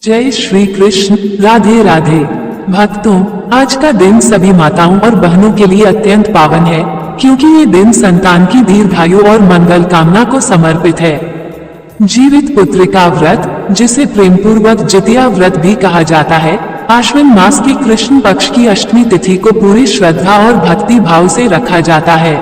जय श्री कृष्ण। राधे राधे। भक्तों, आज का दिन सभी माताओं और बहनों के लिए अत्यंत पावन है, क्योंकि ये दिन संतान की दीर्घायु और मंगल कामना को समर्पित है। जीवित पुत्र का व्रत, जिसे प्रेम पूर्वक जितिया व्रत भी कहा जाता है, आश्विन मास की कृष्ण पक्ष की अष्टमी तिथि को पूरी श्रद्धा और भक्ति भाव से रखा जाता है।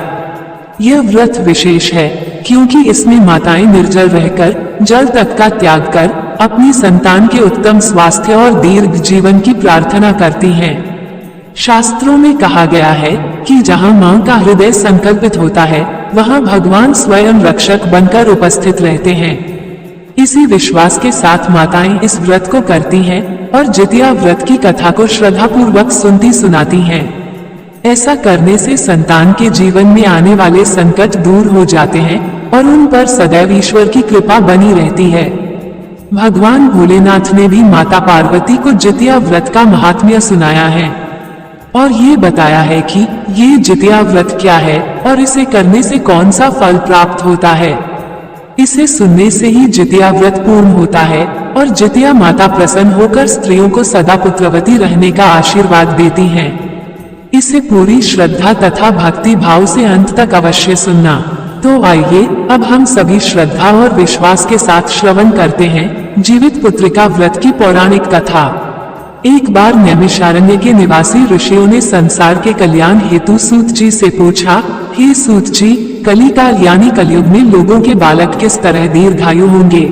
यह व्रत विशेष है, क्योंकि इसमें माताएं निर्जल रहकर जल तक का त्याग कर अपनी संतान के उत्तम स्वास्थ्य और दीर्घ जीवन की प्रार्थना करती हैं। शास्त्रों में कहा गया है कि जहां मां का हृदय संकल्पित होता है, वहां भगवान स्वयं रक्षक बनकर उपस्थित रहते हैं। इसी विश्वास के साथ माताएं इस व्रत को करती हैं और जितिया व्रत की कथा को श्रद्धा पूर्वक सुनती सुनाती हैं। ऐसा करने से संतान के जीवन में आने वाले संकट दूर हो जाते हैं और उन पर सदैव ईश्वर की कृपा बनी रहती है। भगवान भोलेनाथ ने भी माता पार्वती को जितिया व्रत का महात्म्य सुनाया है और ये बताया है कि ये जितिया व्रत क्या है और इसे करने से कौन सा फल प्राप्त होता है। इसे सुनने से ही जितिया व्रत पूर्ण होता है और जितिया माता प्रसन्न होकर स्त्रियों को सदा पुत्रवती रहने का आशीर्वाद देती हैं। इसे पूरी श्रद्धा तथा भक्ति भाव से अंत तक अवश्य सुनना। तो आइए अब हम सभी श्रद्धा और विश्वास के साथ श्रवण करते हैं जीवित पुत्रिका व्रत की पौराणिक कथा। एक बार नैमिषारण्य के निवासी ऋषियों ने संसार के कल्याण हेतु सूत जी से पूछा, हे सूत जी, कलिकाल यानी कलयुग में लोगों के बालक किस तरह दीर्घायु होंगे,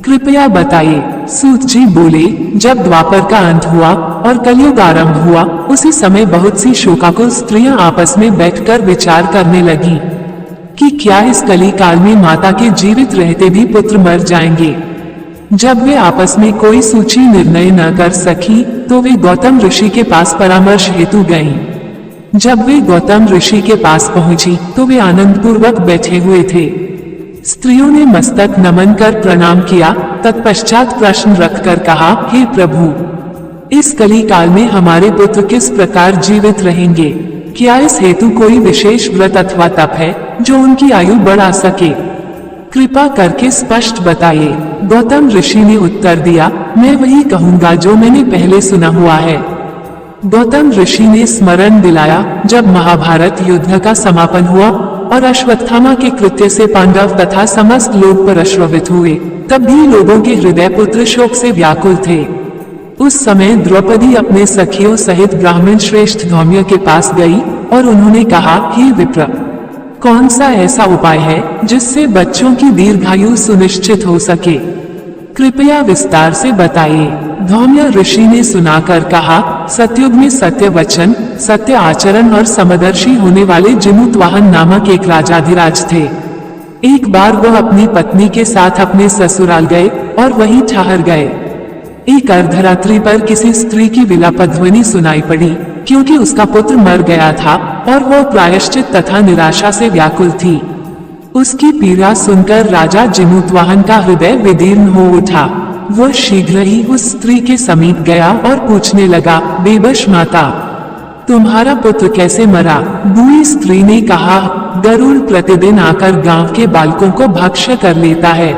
कृपया बताइए। सूत जी बोले, जब द्वापर का अंत हुआ और कलयुग आरंभ हुआ, उसी समय बहुत सी शोकाकुल स्त्रियां आपस में बैठकर विचार करने लगी कि क्या इस कली काल में माता के जीवित रहते भी पुत्र मर जाएंगे। जब वे आपस में कोई सूची निर्णय न कर सकी, तो वे गौतम ऋषि के पास परामर्श हेतु गईं। जब वे गौतम ऋषि के पास पहुंची, तो वे आनंद पूर्वक बैठे हुए थे। स्त्रियों ने मस्तक नमन कर प्रणाम किया, तत्पश्चात प्रश्न रखकर कहा, हे प्रभु, इस कली काल में हमारे पुत्र किस प्रकार जीवित रहेंगे? क्या इस हेतु कोई विशेष व्रत अथवा तप है जो उनकी आयु बढ़ा सके? कृपा करके स्पष्ट बताइए। गौतम ऋषि ने उत्तर दिया, मैं वही कहूंगा जो मैंने पहले सुना हुआ है। गौतम ऋषि ने स्मरण दिलाया, जब महाभारत युद्ध का समापन हुआ और अश्वत्थामा के कृत्य से पांडव तथा समस्त लोग परश्रवित हुए, तब भी लोगों के हृदय पुत्र शोक से व्याकुल थे। उस समय द्रौपदी अपने सखियों सहित ब्राह्मण श्रेष्ठ धौम्य के पास गई और उन्होंने कहा, हे विप्र, कौन सा ऐसा उपाय है जिससे बच्चों की दीर्घायु सुनिश्चित हो सके? कृपया विस्तार से बताइए। धौम्य ऋषि ने सुनाकर कहा, सतयुग में सत्य वचन, सत्य आचरण और समदर्शी होने वाले जिमुतवाहन नामक एक राजाधिराज थे। एक बार वह अपनी पत्नी के साथ अपने ससुराल गए और वहीं ठहर गए। एक अर्धरात्रि पर किसी स्त्री की विलापध्वनि सुनाई पड़ी, क्योंकि उसका पुत्र मर गया था और वह प्रायश्चित तथा निराशा से व्याकुल थी। उसकी पीड़ा सुनकर राजा जिमुतवाहन का हृदय विदीर्ण हो उठा। वह शीघ्र ही उस स्त्री के समीप गया और पूछने लगा, बेबस माता, तुम्हारा पुत्र कैसे मरा? बूढ़ी स्त्री ने कहा, गरुड़ प्रतिदिन आकर गांव के बालकों को भक्ष्य कर लेता है।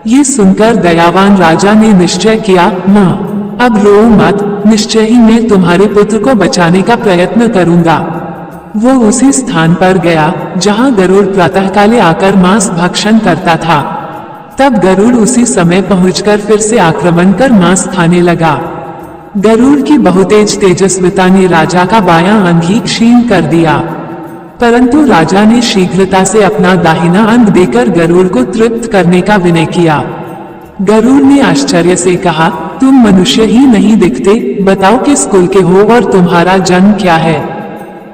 ये सुनकर दयावान राजा ने निश्चय किया, माँ, अब रो मत, निश्चय ही मैं तुम्हारे पुत्र को बचाने का प्रयत्न करूंगा। वो उसी स्थान पर गया जहां गरुड़ प्रातःकाले आकर मांस भक्षण करता था। तब गरुड़ उसी समय पहुंचकर फिर से आक्रमण कर मांस खाने लगा। गरुड़ की बहुतेज तेजस्विता ने राजा का बायां अंग ही क्षीण कर दिया, परंतु राजा ने शीघ्रता से अपना दाहिना अंग देकर गरुड़ को तृप्त करने का विनय किया। गरुड़ ने आश्चर्य से कहा, तुम मनुष्य ही नहीं दिखते, बताओ किस कुल के हो और तुम्हारा जन्म क्या है?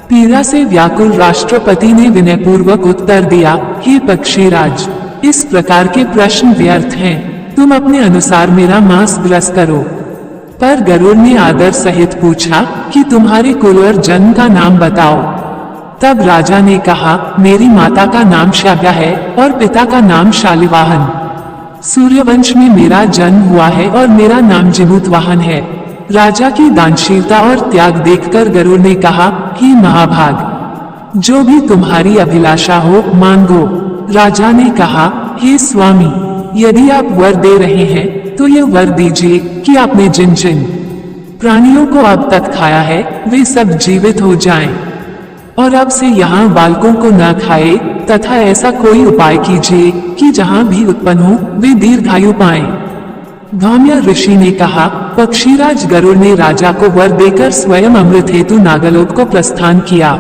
पीड़ा से व्याकुल राष्ट्रपति ने विनयपूर्वक उत्तर दिया, हे पक्षीराज, इस प्रकार के प्रश्न व्यर्थ हैं, तुम अपने अनुसार मेरा मांस ग्रस करो। पर गरुड़ ने आदर सहित पूछा कि तुम्हारे कुल और जन्म का नाम बताओ। तब राजा ने कहा, मेरी माता का नाम शाव्या है और पिता का नाम शालिवाहन। सूर्यवंश में मेरा जन्म हुआ है और मेरा नाम जिमुतवाहन है। राजा की दानशीलता और त्याग देखकर गरुड़ ने कहा, हे महाभाग, जो भी तुम्हारी अभिलाषा हो मांगो। राजा ने कहा, हे स्वामी, यदि आप वर दे रहे हैं तो ये वर दीजिए कि आपने जिन जिन प्राणियों को अब तक खाया है वे सब जीवित हो जाएं। और अब से यहाँ बालकों को न खाए, तथा ऐसा कोई उपाय कीजिए कि जहाँ भी उत्पन्न हो वे दीर्घायु पाएं। धौम्य ऋषि ने कहा, पक्षीराज गरुड़ ने राजा को वर देकर स्वयं अमृत हेतु नागलोक को प्रस्थान किया।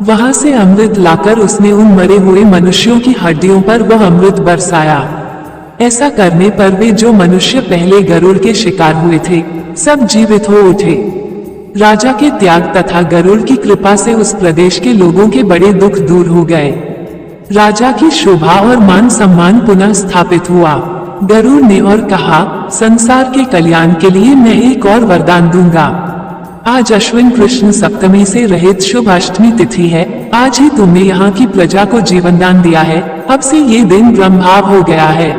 वहां से अमृत लाकर उसने उन मरे हुए मनुष्यों की हड्डियों पर वह अमृत बरसाया। ऐसा करने पर वे जो मनुष्य पहले गरुड़ के शिकार हुए थे सब जीवित हो उठे। राजा के त्याग तथा गरुड़ की कृपा से उस प्रदेश के लोगों के बड़े दुख दूर हो गए। राजा की शोभा और मान सम्मान पुनः स्थापित हुआ। गरुड़ ने और कहा, संसार के कल्याण के लिए मैं एक और वरदान दूंगा। आज अश्विन कृष्ण सप्तमी से रहित शुभ अष्टमी तिथि है। आज ही तुमने यहाँ की प्रजा को जीवनदान दिया है। अब से ये दिन ब्रह्मभाव हो गया है।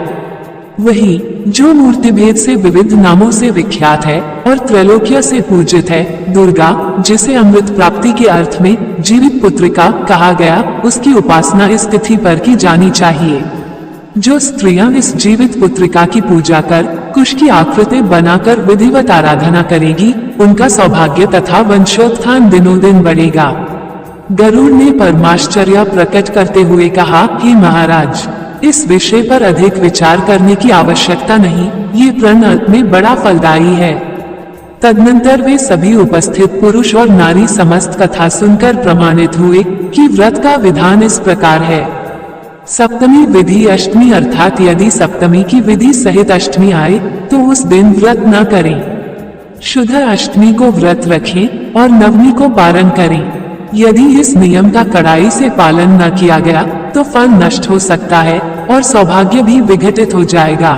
वही जो मूर्ति भेद से विविध नामों से विख्यात है और त्रैलोक्य से पूजित है, दुर्गा, जिसे अमृत प्राप्ति के अर्थ में जीवित पुत्रिका कहा गया, उसकी उपासना इस तिथि पर की जानी चाहिए। जो स्त्रियां इस जीवित पुत्रिका की पूजा कर कुश की आकृति बनाकर विधिवत आराधना करेगी, उनका सौभाग्य तथा वंशोत्थान दिनों दिन बढ़ेगा। गरुड़ ने परमाश्चर्य प्रकट करते हुए कहा, हे महाराज, इस विषय पर अधिक विचार करने की आवश्यकता नहीं, ये प्रण अर्थ में बड़ा फलदायी है। तदनंतर वे सभी उपस्थित पुरुष और नारी समस्त कथा सुनकर प्रमाणित हुए कि व्रत का विधान इस प्रकार है। सप्तमी विधि अष्टमी, अर्थात यदि सप्तमी की विधि सहित अष्टमी आए तो उस दिन व्रत न करें। शुद्ध अष्टमी को व्रत रखें और नवमी को पारण करें। यदि इस नियम का कड़ाई से पालन न किया गया तो फल नष्ट हो सकता है और सौभाग्य भी विघटित हो जाएगा।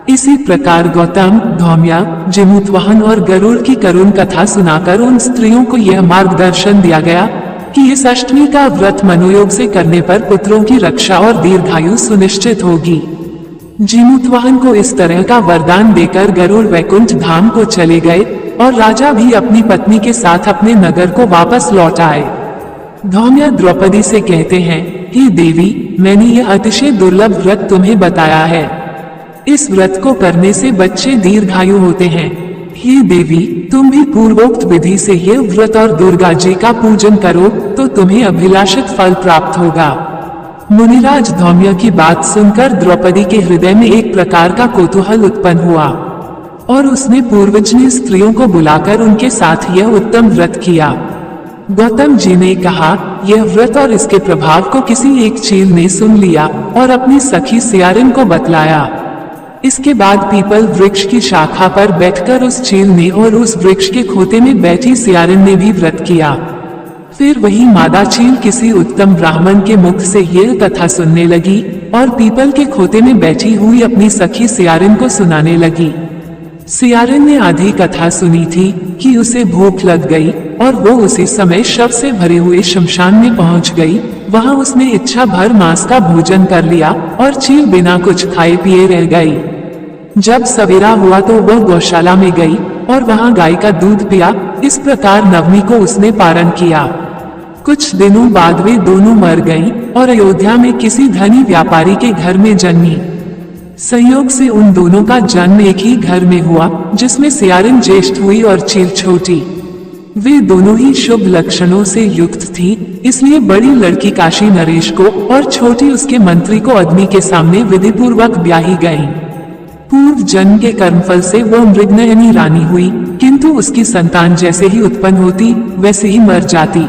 इसी प्रकार गौतम, धौम्य, जिमुतवाहन और गरुड़ की करुण कथा सुनाकर उन स्त्रियों को यह मार्गदर्शन दिया गया कि इस अष्टमी का व्रत मनोयोग से करने पर पुत्रों की रक्षा और दीर्घायु सुनिश्चित होगी। जिमुतवाहन को इस तरह का वरदान देकर गरुड़ वैकुंठ धाम को चले गए और राजा भी अपनी पत्नी के साथ अपने नगर को वापस लौट आए। धौम्य द्रौपदी से कहते हैं, हे देवी, मैंने यह अतिशय दुर्लभ व्रत तुम्हें बताया है। इस व्रत को करने से बच्चे दीर्घायु होते हैं। हे देवी, तुम भी पूर्वोक्त विधि से यह व्रत और दुर्गा जी का पूजन करो तो तुम्हें अभिलाषित फल प्राप्त होगा। मुनिराज धौम्य की बात सुनकर द्रौपदी के हृदय में एक प्रकार का कौतूहल उत्पन्न हुआ और उसने पूर्वजनी स्त्रियों को बुलाकर उनके साथ यह उत्तम व्रत किया। गौतम जी ने कहा, यह व्रत और इसके प्रभाव को किसी एक चील ने सुन लिया और अपनी सखी सियारिन को बतलाया। इसके बाद पीपल वृक्ष की शाखा पर बैठकर उस चील ने और उस वृक्ष के खोते में बैठी सियारिन ने भी व्रत किया। फिर वही मादा चील किसी उत्तम ब्राह्मण के मुख से यह कथा सुनने लगी और पीपल के खोते में बैठी हुई अपनी सखी सियारिन को सुनाने लगी। सियारिन ने आधी कथा सुनी थी कि उसे भूख लग गई और वो उसी समय शव से भरे हुए शमशान में पहुंच गई। वहां उसने इच्छा भर मांस का भोजन कर लिया और चील बिना कुछ खाए पिए रह गई। जब सवेरा हुआ तो वह गौशाला में गई और वहां गाय का दूध पिया। इस प्रकार नवमी को उसने पारण किया। कुछ दिनों बाद वे दोनों मर गईं और अयोध्या में किसी धनी व्यापारी के घर में जन्मी। संयोग से उन दोनों का जन्म एक ही घर में हुआ, जिसमें सियारिन ज्येष्ठ हुई और चील छोटी। वे दोनों ही शुभ लक्षणों से युक्त थी, इसलिए बड़ी लड़की काशी नरेश को और छोटी उसके मंत्री को अग्नि के सामने विधि पूर्वक ब्याही गई। पूर्व जन्म के कर्मफल से वह मृगनयनी रानी हुई, किंतु उसकी संतान जैसे ही उत्पन्न होती वैसे ही मर जाती।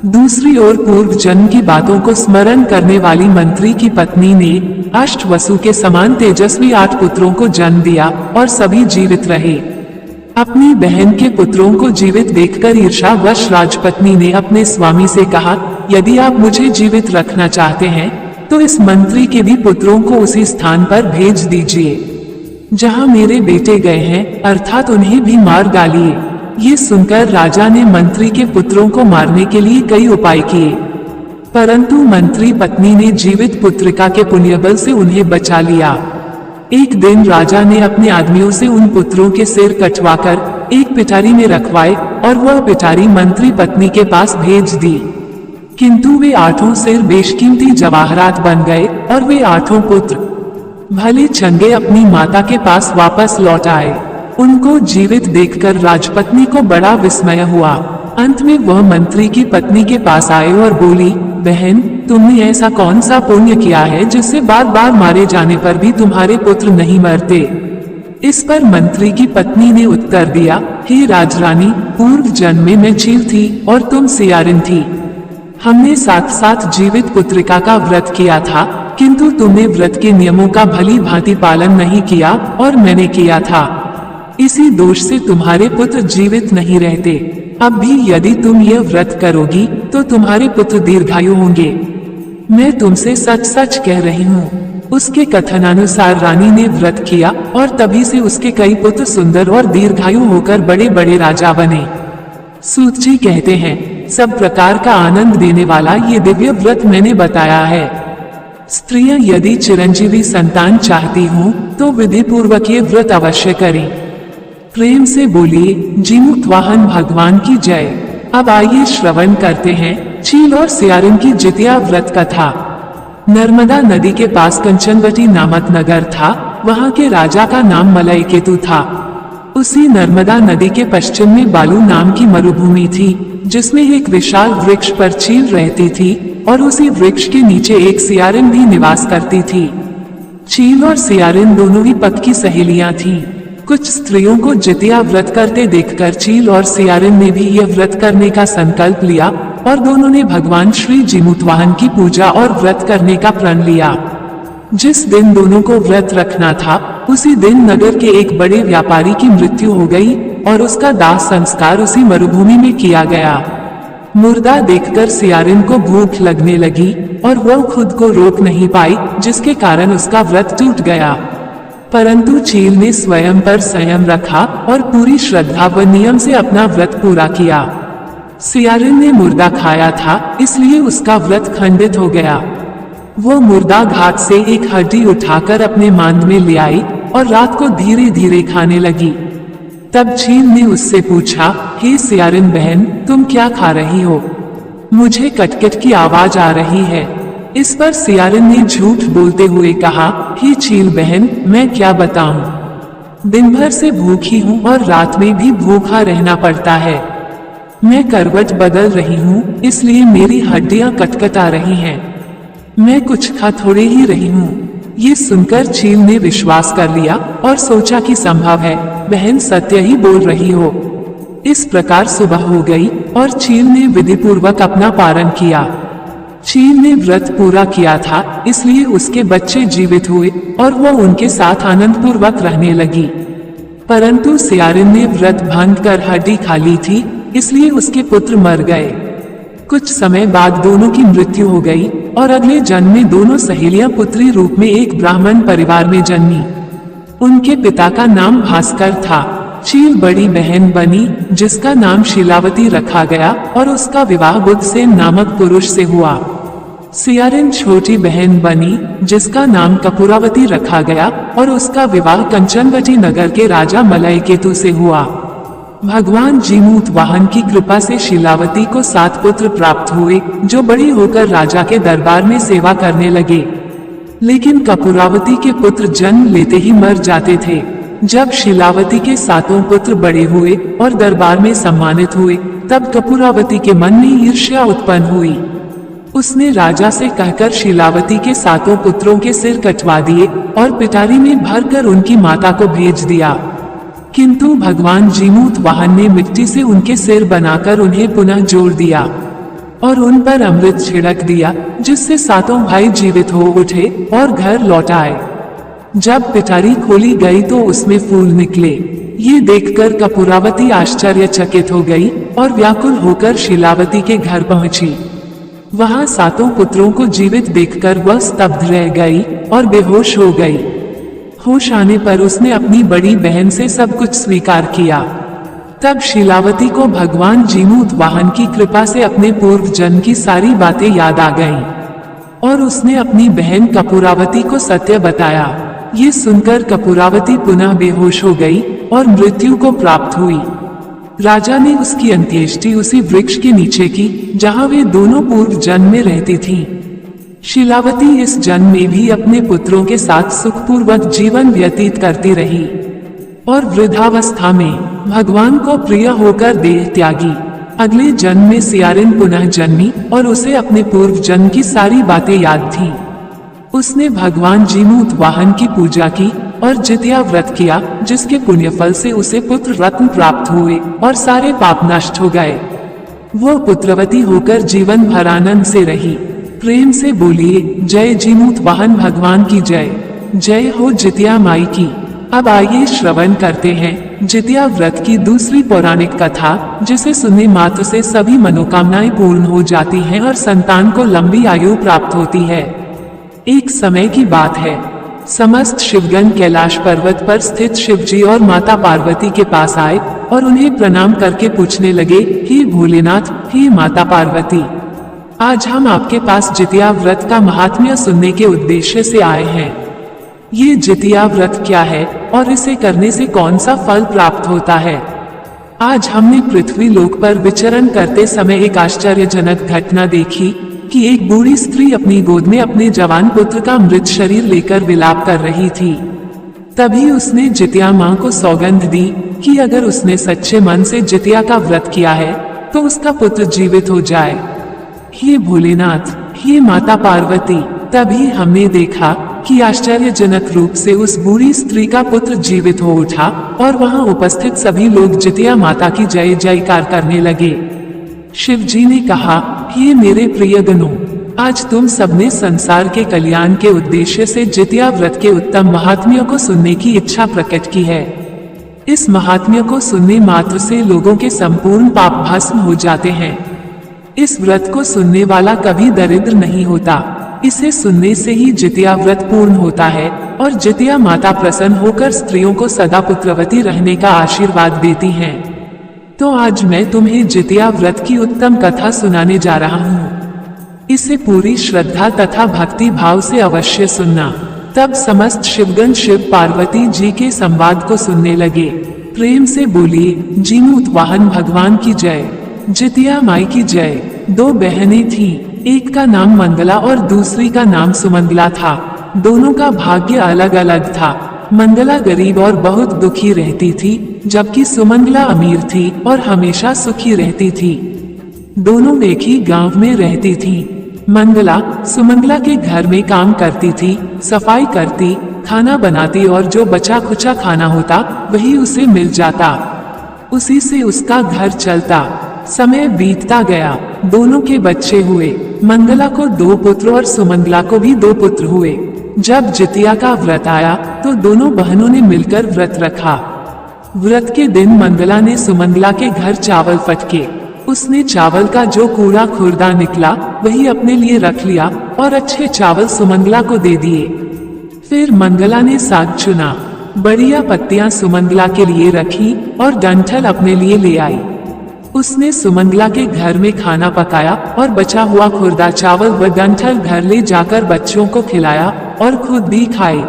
दूसरी ओर पूर्व जन्म की बातों को स्मरण करने वाली मंत्री की पत्नी ने अष्टवसु के समान तेजस्वी 8 पुत्रों को जन्म दिया और सभी जीवित रहे। अपनी बहन के पुत्रों को जीवित देखकर ईर्ष्यावश राजपत्नी ने अपने स्वामी से कहा, यदि आप मुझे जीवित रखना चाहते हैं तो इस मंत्री के भी पुत्रों को उसी स्थान पर भेज दीजिए जहां मेरे बेटे गए हैं, अर्थात उन्हें भी मार डालिए। ये सुनकर राजा ने मंत्री के पुत्रों को मारने के लिए कई उपाय किए, परंतु मंत्री पत्नी ने जीवित पुत्रिका के पुण्यबल से उन्हें बचा लिया। एक दिन राजा ने अपने आदमियों से उन पुत्रों के सिर कटवाकर एक पिटारी में रखवाए और वह पिटारी मंत्री पत्नी के पास भेज दी, किंतु वे 8 सिर बेशकीमती जवाहरात बन गए और वे 8 पुत्र भले चंगे अपनी माता के पास वापस लौट आए। उनको जीवित देखकर राजपत्नी को बड़ा विस्मय हुआ। अंत में वह मंत्री की पत्नी के पास आए और बोली, बहन, तुमने ऐसा कौन सा पुण्य किया है जिससे बार बार मारे जाने पर भी तुम्हारे पुत्र नहीं मरते। इस पर मंत्री की पत्नी ने उत्तर दिया, हे राजरानी, पूर्व जन्म में मैं चील थी और तुम सियारिन थी। हमने साथ साथ जीवित पुत्रिका का व्रत किया था, किंतु तुमने व्रत के नियमों का भली भांति पालन नहीं किया और मैंने किया था। इसी दोष से तुम्हारे पुत्र जीवित नहीं रहते। अब भी यदि तुम यह व्रत करोगी तो तुम्हारे पुत्र दीर्घायु होंगे। मैं तुमसे सच सच कह रही हूँ। उसके कथनानुसार रानी ने व्रत किया और तभी से उसके कई पुत्र सुंदर और दीर्घायु होकर बड़े बड़े राजा बने। सूत जी कहते हैं, सब प्रकार का आनंद देने वाला ये दिव्य व्रत मैंने बताया है। स्त्रियां यदि चिरंजीवी संतान चाहती हों तो विधि पूर्वक ये व्रत अवश्य करें। प्रेम से बोलिए, जीमूतवाहन भगवान की जय। अब आइए श्रवण करते हैं चील और सियारिन की जितिया व्रत कथा। नर्मदा नदी के पास कंचनवटी नामक नगर था। वहां के राजा का नाम मलयकेतु था। उसी नर्मदा नदी के पश्चिम में बालू नाम की मरुभूमि थी, जिसमें एक विशाल वृक्ष पर चील रहती थी और उसी वृक्ष के नीचे एक सियारिन भी निवास करती थी। चील और सियारिन दोनों ही पक्की सहेलियां थीं। कुछ स्त्रियों को जितिया व्रत करते देखकर चील और सियारिन ने भी यह व्रत करने का संकल्प लिया और दोनों ने भगवान श्री जीमूतवाहन की पूजा और व्रत करने का प्रण लिया। जिस दिन दोनों को व्रत रखना था, उसी दिन नगर के एक बड़े व्यापारी की मृत्यु हो गई और उसका दाह संस्कार उसी मरुभूमि में किया गया। मुर्दा देखकर सियारिन को भूख लगने लगी और वह खुद को रोक नहीं पाई, जिसके कारण उसका व्रत टूट गया। परंतु चील ने स्वयं पर संयम रखा और पूरी श्रद्धा व नियम से अपना व्रत पूरा किया। सियारिन ने मुर्दा खाया था, इसलिए उसका व्रत खंडित हो गया। वो मुर्दा घाट से एक हड्डी उठाकर अपने मांद में ले आई और रात को धीरे धीरे खाने लगी। तब चील ने उससे पूछा, हे सियारिन बहन, तुम क्या खा रही हो? मुझे कटकट की आवाज आ रही है। इस पर सियारिन ने झूठ बोलते हुए कहा, हे चील बहन, मैं क्या बताऊं? दिन भर से भूखी हूँ और रात में भी भूखा रहना पड़ता है। मैं करवट बदल रही हूँ, इसलिए मेरी हड्डियां कटकटा रही हैं। मैं कुछ खा थोड़े ही रही हूँ। ये सुनकर चील ने विश्वास कर लिया और सोचा कि संभव है बहन सत्य ही बोल रही हो। इस प्रकार सुबह हो गई और चील ने विधि पूर्वक अपना पारण किया। चील ने व्रत पूरा किया था, इसलिए उसके बच्चे जीवित हुए और वह उनके साथ आनंद पूर्वक रहने लगी। परंतु सियारिन ने व्रत भंग कर हड्डी खा ली थी, इसलिए उसके पुत्र मर गए। कुछ समय बाद दोनों की मृत्यु हो गई और अगले जन्म में दोनों सहेलियां पुत्री रूप में एक ब्राह्मण परिवार में जन्मी। उनके पिता का नाम भास्कर था। चील बड़ी बहन बनी, जिसका नाम शीलावती रखा गया और उसका विवाह बुद्धसेन नामक पुरुष से हुआ। सियारिन छोटी बहन बनी, जिसका नाम कपूरावती रखा गया और उसका विवाह कंचनवटी नगर के राजा मलयकेतु से हुआ। भगवान जीमूतवाहन की कृपा से शीलावती को 7 पुत्र प्राप्त हुए, जो बड़ी होकर राजा के दरबार में सेवा करने लगे। लेकिन कपूरावती के पुत्र जन्म लेते ही मर जाते थे। जब शीलावती के 7 पुत्र बड़े हुए और दरबार में सम्मानित हुए, तब कपूरावती के मन में ईर्ष्या उत्पन्न हुई। उसने राजा से कहकर शीलावती के 7 पुत्रों के सिर कटवा दिए और पिटारी में भरकर उनकी माता को भेज दिया। किंतु भगवान जीमूतवाहन ने मिट्टी से उनके सिर बनाकर उन्हें पुनः जोड़ दिया और उन पर अमृत छिड़क दिया, जिससे 7 भाई जीवित हो उठे और घर लौट आए। जब पिटारी खोली गई तो उसमें फूल निकले। ये देखकर कपूरावती आश्चर्यचकित हो गई और व्याकुल होकर शीलावती के घर पहुंची। वहां 7 पुत्रों को जीवित देखकर वह स्तब्ध रह गई और बेहोश हो गई। होश आने पर उसने अपनी बड़ी बहन से सब कुछ स्वीकार किया। तब शीलावती को भगवान जीमूतवाहन की कृपा से अपने पूर्व जन्म की सारी बातें याद आ गईं और उसने अपनी बहन कपूरावती को सत्य बताया। ये सुनकर कपूरावती पुनः बेहोश हो गई और मृत्यु को प्राप्त हुई। राजा ने उसकी अंत्येष्टि उसी वृक्ष के नीचे की, जहां वे दोनों पूर्व जन्म में रहती थीं। शीलावती इस जन्म में भी अपने पुत्रों के साथ सुखपूर्वक जीवन व्यतीत करती रही और वृद्धावस्था में भगवान को प्रिय होकर देह त्यागी। अगले जन्म में सियारिन पुनः जन्मी और उसे अपने पूर्व जन्म की सारी बातें याद थी। उसने भगवान जीमूत वाहन की पूजा की और जितिया व्रत किया, जिसके पुण्यफल से उसे पुत्र रत्न प्राप्त हुए और सारे पाप नष्ट हो गए। वो पुत्रवती होकर जीवन भर आनंद से रही। प्रेम से बोलिए, जय जीमूत वाहन भगवान की जय। जय हो जितिया माई की। अब आइए श्रवण करते हैं जितिया व्रत की दूसरी पौराणिक कथा, जिसे सुनने मात्र से सभी मनोकामनाएं पूर्ण हो जाती हैं और संतान को लंबी आयु प्राप्त होती है। एक समय की बात है, समस्त शिवगण कैलाश पर्वत पर स्थित शिवजी और माता पार्वती के पास आए और उन्हें प्रणाम करके पूछने लगे, हे भोलेनाथ, हे माता पार्वती, आज हम आपके पास जितिया व्रत का महात्म्य सुनने के उद्देश्य से आए हैं। ये जितिया व्रत क्या है और इसे करने से कौन सा फल प्राप्त होता है? आज हमने पृथ्वी लोक पर विचरण करते समय एक आश्चर्यजनक घटना देखी कि एक बूढ़ी स्त्री अपनी गोद में अपने जवान पुत्र का मृत शरीर लेकर विलाप कर रही थी। तभी उसने जितिया मां को सौगंध दी कि अगर उसने सच्चे मन से जितिया का व्रत किया है तो उसका पुत्र जीवित हो जाए। हे भोलेनाथ, हे माता पार्वती, तभी हमने देखा कि आश्चर्यजनक रूप से उस बूढ़ी स्त्री का पुत्र जीवित हो उठा और वहां उपस्थित सभी लोग जितिया माता की जय जयकार करने लगे। शिव जी ने कहा, हे मेरे प्रिय गणों, आज तुम सबने संसार के कल्याण के उद्देश्य से जितिया व्रत के उत्तम महात्म्य को सुनने की इच्छा प्रकट की है। इस महात्म्य को सुनने मात्र से लोगों के संपूर्ण पाप भस्म हो जाते हैं। इस व्रत को सुनने वाला कभी दरिद्र नहीं होता। इसे सुनने से ही जितिया व्रत पूर्ण होता है और जितिया माता प्रसन्न होकर स्त्रियों को सदा पुत्रवती रहने का आशीर्वाद देती हैं। तो आज मैं तुम्हें जितिया व्रत की उत्तम कथा सुनाने जा रहा हूँ। इसे पूरी श्रद्धा तथा भक्ति भाव से अवश्य सुनना। तब समस्त शिवगण शिव पार्वती जी के संवाद को सुनने लगे। प्रेम से बोलिए, जीमूत वाहन भगवान की जय, जितिया माई की जय। दो बहनें थीं, एक का नाम मंगला और दूसरी का नाम सुमंगला था। दोनों का भाग्य अलग अलग था। मंगला गरीब और बहुत दुखी रहती थी, जबकि सुमंगला अमीर थी और हमेशा सुखी रहती थी। दोनों एक ही गांव में रहती थीं। मंगला सुमंगला के घर में काम करती थी, सफाई करती, खाना बनाती और जो बचा खुचा खाना होता वही उसे मिल जाता। उसी से उसका घर चलता। समय बीतता गया, दोनों के बच्चे हुए। मंगला को 2 पुत्र और सुमंगला को भी 2 पुत्र हुए। जब जितिया का व्रत आया तो दोनों बहनों ने मिलकर व्रत रखा। व्रत के दिन मंगला ने सुमंगला के घर चावल फटके। उसने चावल का जो कूड़ा खुर्दा निकला वही अपने लिए रख लिया और अच्छे चावल सुमंगला को दे दिए। फिर मंगला ने साग चुना, बढ़िया पत्तियां सुमंगला के लिए रखी और डंठल अपने लिए ले आई। उसने सुमंगला के घर में खाना पकाया और बचा हुआ खुर्दा चावल व डंठल घर ले जाकर बच्चों को खिलाया और खुद भी खाए।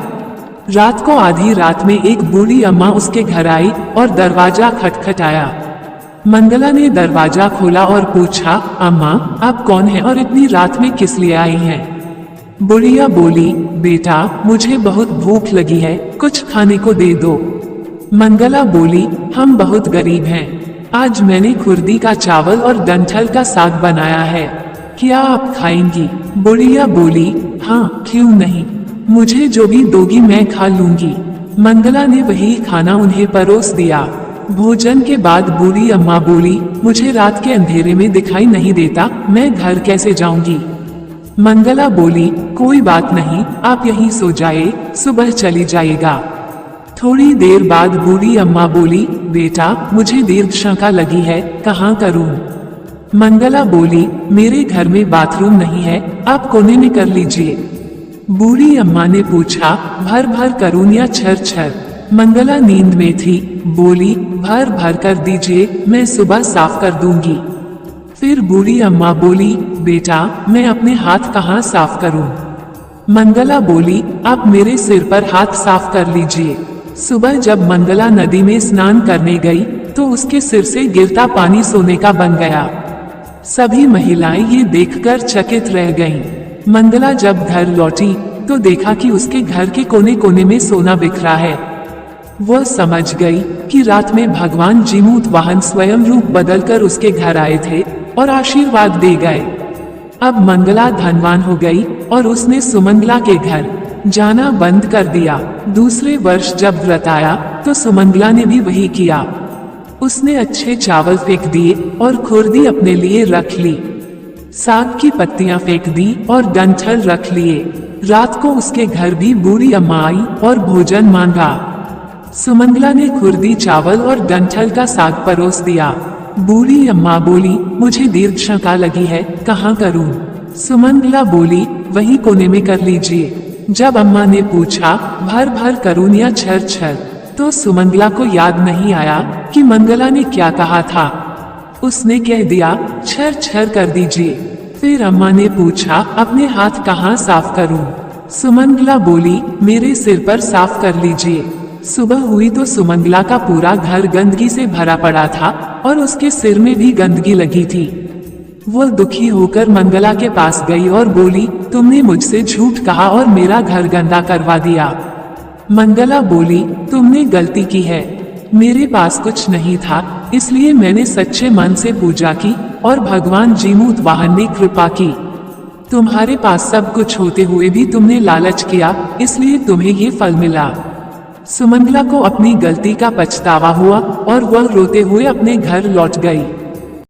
रात को आधी रात में एक बूढ़ी अम्मा उसके घर आई और दरवाजा खटखटाया। मंगला ने दरवाजा खोला और पूछा, अम्मा आप कौन हैं और इतनी रात में किस लिए आई हैं? बुढ़िया बोली, बेटा मुझे बहुत भूख लगी है, कुछ खाने को दे दो। मंगला बोली, हम बहुत गरीब हैं, आज मैंने खुर्दी का चावल और डंठल का साग बनाया है, क्या आप खाएंगी? बुढ़िया बोली, हाँ क्यों नहीं, मुझे जो भी दोगी मैं खा लूंगी। मंगला ने वही खाना उन्हें परोस दिया। भोजन के बाद बूढ़ी अम्मा बोली, मुझे रात के अंधेरे में दिखाई नहीं देता, मैं घर कैसे जाऊंगी? मंगला बोली, कोई बात नहीं, आप यहीं सो जाए, सुबह चली जाएगा। थोड़ी देर बाद बूढ़ी अम्मा बोली, बेटा मुझे दीर्घ शंका लगी है, कहाँ करूं? मंगला बोली, मेरे घर में बाथरूम नहीं है, आप कोने में कर लीजिए। बूढ़ी अम्मा ने पूछा, भर भर करूं या छर छर? मंगला नींद में थी, बोली, भर भर कर दीजिए, मैं सुबह साफ कर दूंगी। फिर बूढ़ी अम्मा बोली, बेटा मैं अपने हाथ कहाँ साफ करूं? मंगला बोली, आप मेरे सिर पर हाथ साफ कर लीजिए। सुबह जब मंगला नदी में स्नान करने गई तो उसके सिर से गिरता पानी सोने का बन गया। सभी महिलाएं ये देखकर चकित रह गईं। मंगला जब घर लौटी तो देखा कि उसके घर के कोने कोने में सोना बिखरा है। वह समझ गई कि रात में भगवान जीमूत वाहन स्वयं रूप बदलकर उसके घर आए थे और आशीर्वाद दे गए। अब मंगला धनवान हो गई और उसने सुमंगला के घर जाना बंद कर दिया। दूसरे वर्ष जब व्रत आया तो सुमंगला ने भी वही किया। उसने अच्छे चावल फेंक दिए और खुरदी अपने लिए रख ली। साग की पत्तियां फेंक दी और डंठल रख लिए। रात को उसके घर भी बूढ़ी अम्मा आई और भोजन मांगा। सुमंगला ने खुरदी चावल और डंठल का साग परोस दिया। बूढ़ी अम्मा बोली, मुझे दीर्घ शंका लगी है, कहाँ करूं? सुमंगला बोली, वही कोने में कर लीजिए। जब अम्मा ने पूछा भर भर करूं या छर छर, तो सुमंगला को याद नहीं आया कि मंगला ने क्या कहा था। उसने कह दिया, छर छर कर दीजिए। फिर अम्मा ने पूछा, अपने हाथ कहाँ साफ करूं? सुमंगला बोली, मेरे सिर पर साफ कर लीजिए। सुबह हुई तो सुमंगला का पूरा घर गंदगी से भरा पड़ा था और उसके सिर में भी गंदगी लगी थी। वह दुखी होकर मंगला के पास गई और बोली, तुमने मुझसे झूठ कहा और मेरा घर गंदा करवा दिया। मंगला बोली, तुमने गलती की है, मेरे पास कुछ नहीं था, इसलिए मैंने सच्चे मन से पूजा की और भगवान जीमूत वाहन ने कृपा की। तुम्हारे पास सब कुछ होते हुए भी तुमने लालच किया, इसलिए तुम्हें ये फल मिला। सुमंगला को अपनी गलती का पछतावा हुआ और वह रोते हुए अपने घर लौट गई।